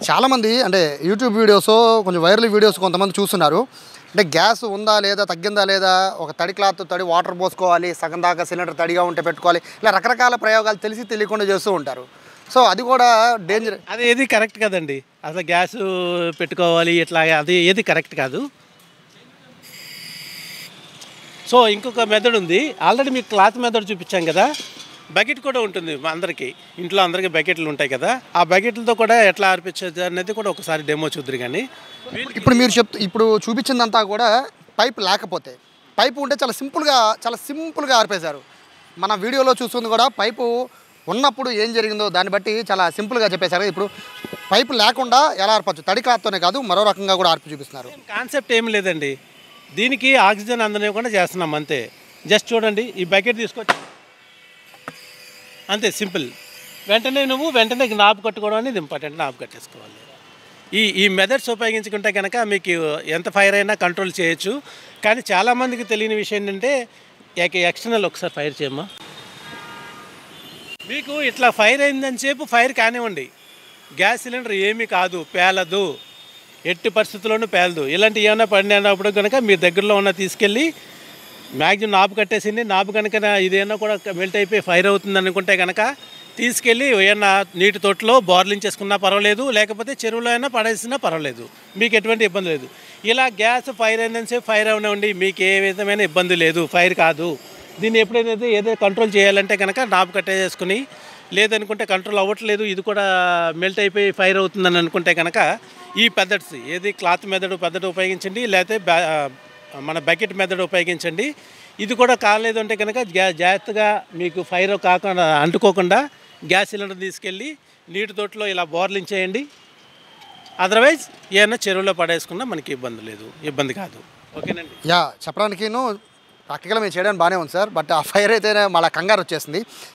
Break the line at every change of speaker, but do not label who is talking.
చాలామంది అంటే YouTube videos కొంచెం వైరల్ వీడియోస్ కొంతమంది చూస్తున్నారు. అంటే గ్యాస్ ఉందా లేదా, తగ్గిందా లేదా, ఒక తడి క్లాత్ తడి వాటర్ పోసుకోవాలి, సగం దాకా సిలిండర్ తడిగా ఉంటే పెట్టుకోవాలి, ఇలా రకరకాల ప్రయోగాలు తెలిసి తెలియకుండా చేస్తూ ఉంటారు. సో అది కూడా డేంజర్.
అది ఏది కరెక్ట్ కదండి. అసలు గ్యాస్ పెట్టుకోవాలి ఇట్లా, అది ఏది కరెక్ట్ కాదు. సో ఇంకొక మెథడ్ ఉంది. ఆల్రెడీ మీకు క్లాత్ మెథడ్ చూపించాం కదా. బకెట్ కూడా ఉంటుంది అందరికీ, ఇంట్లో అందరికీ బకెట్లు ఉంటాయి కదా. ఆ బకెట్లతో కూడా ఎట్లా ఆర్పించదు అనేది కూడా ఒకసారి డెమో చూద్దరు. కానీ
ఇప్పుడు మీరు ఇప్పుడు చూపించిందంతా కూడా పైప్ లేకపోతే, పైపు ఉంటే చాలా సింపుల్గా ఆర్పేశారు. మన వీడియోలో చూస్తుంది కూడా పైపు ఉన్నప్పుడు ఏం జరిగిందో దాన్ని బట్టి చాలా సింపుల్గా చెప్పేశారు. ఇప్పుడు పైపు లేకుండా ఎలా ఆర్పచ్చు, తడి క్లాత్తోనే కాదు మరో రకంగా కూడా ఆర్పి చూపిస్తున్నారు.
కాన్సెప్ట్ ఏమి లేదండి, దీనికి ఆక్సిజన్ అందనివ్వకుండా చేస్తున్నాం అంతే. జస్ట్ చూడండి, ఈ బకెట్ తీసుకొచ్చి అంతే సింపుల్. వెంటనే నాబ్ కట్టుకోవడం అనేది ఇంపార్టెంట్. నాబ్ కట్టేసుకోవాలి. ఈ మెథడ్స్ ఉపయోగించుకుంటే కనుక మీకు ఎంత ఫైర్ అయినా కంట్రోల్ చేయొచ్చు. కానీ చాలామందికి తెలియని విషయం ఏంటంటే, ఎక్స్టర్నల్ ఒకసారి ఫైర్ చేయమ్మా. మీకు ఇట్లా ఫైర్ అయిందని చెప్పు ఫైర్ కానివ్వండి, గ్యాస్ సిలిండర్ ఏమీ కాదు, పేలదు, ఎట్టి పరిస్థితుల్లోనూ పేలదు. ఇలాంటి ఏమైనా పడినప్పుడు కనుక మీ దగ్గరలో ఉన్న తీసుకెళ్ళి మ్యాక్సిమం నాబు కట్టేసింది, నాబు కనుక ఇదేనా కూడా మెల్ట్ అయిపోయి ఫైర్ అవుతుంది అనుకుంటే కనుక తీసుకెళ్ళి ఏమన్నా నీటి తోటలో బోర్లించేసుకున్నా పర్వాలేదు, లేకపోతే చెరువులో అయినా పడేసినా పర్వాలేదు, మీకు ఎటువంటి ఇబ్బంది లేదు. ఇలా గ్యాస్ ఫైర్ అయిందని చెప్పి ఫైర్ అవనివ్వండి, మీకు ఏ విధమైన ఇబ్బంది లేదు, ఫైర్ కాదు. దీన్ని ఎప్పుడైతే ఏదో కంట్రోల్ చేయాలంటే కనుక నాబు కట్టేసుకుని, లేదనుకుంటే కంట్రోల్ అవ్వట్లేదు, ఇది కూడా మెల్ట్ అయిపోయి ఫైర్ అవుతుందని అనుకుంటే కనుక ఈ మెథడ్స్ ఏది క్లాత్ మెథడ్ ఉపయోగించండి, లేకపోతే మన బకెట్ మెథడ్ ఉపయోగించండి. ఇది కూడా కాలేదు అంటే కనుక జాగ్రత్తగా మీకు ఫైర్ కాకుండా అంటుకోకుండా గ్యాస్ సిలిండర్ తీసుకెళ్ళి నీటి తోటలో ఇలా బోర్లించేయండి. అదర్వైజ్ ఏమైనా చెరువులో పడేసుకున్నా మనకి ఇబ్బంది కాదు. ఓకేనండి.
చెప్పడానికి ప్రాక్టికల్గా మేము చేయడానికి బాగానే ఉంది సార్. బట్ ఆ ఫైర్ అయితే మళ్ళీ కంగారు వచ్చేసింది.